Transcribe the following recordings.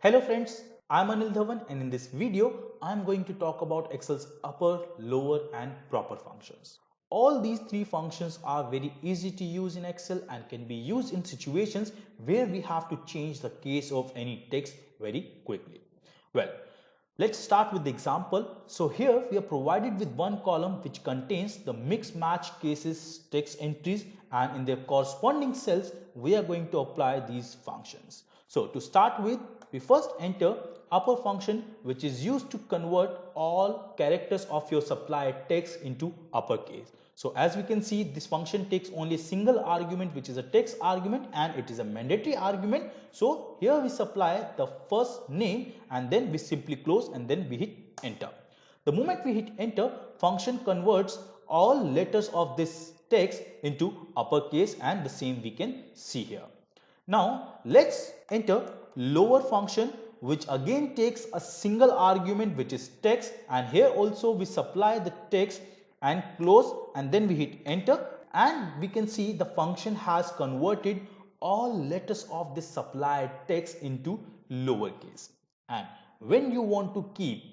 Hello friends, I'm Anil Dhawan and in this video I'm going to talk about Excel's upper, lower and proper functions. All these three functions are very easy to use in Excel and can be used in situations where we have to change the case of any text very quickly. Well, let's start with the example. So here we are provided with one column which contains the mix match cases text entries, and in their corresponding cells we are going to apply these functions. So to start with, we first enter upper function, which is used to convert all characters of your supplied text into uppercase. So as we can see, this function takes only a single argument, which is a text argument, and it is a mandatory argument. So here we supply the first name and then we simply close and then we hit enter. The moment we hit enter, function converts all letters of this text into uppercase, and the same we can see here. Now let's enter lower function, which again takes a single argument, which is text, and here also we supply the text and close and then we hit enter, and we can see the function has converted all letters of this supplied text into lowercase. And when you want to keep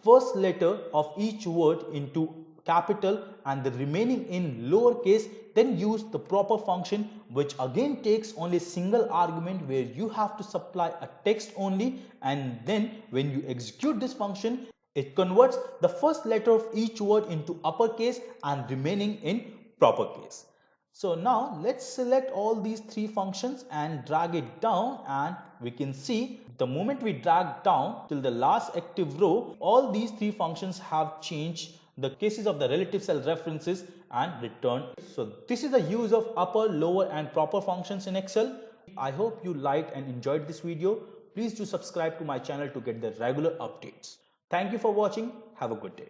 first letter of each word into capital and the remaining in lowercase, then use the proper function, which again takes only a single argument where you have to supply a text only, and then when you execute this function, it converts the first letter of each word into uppercase and remaining in proper case. So now let's select all these three functions and drag it down, and we can see the moment we drag down till the last active row, all these three functions have changed the cases of the relative cell references and returned. So this is the use of upper, lower and proper functions in Excel. I hope you liked and enjoyed this video. Please do subscribe to my channel to get the regular updates. Thank you for watching. Have a good day.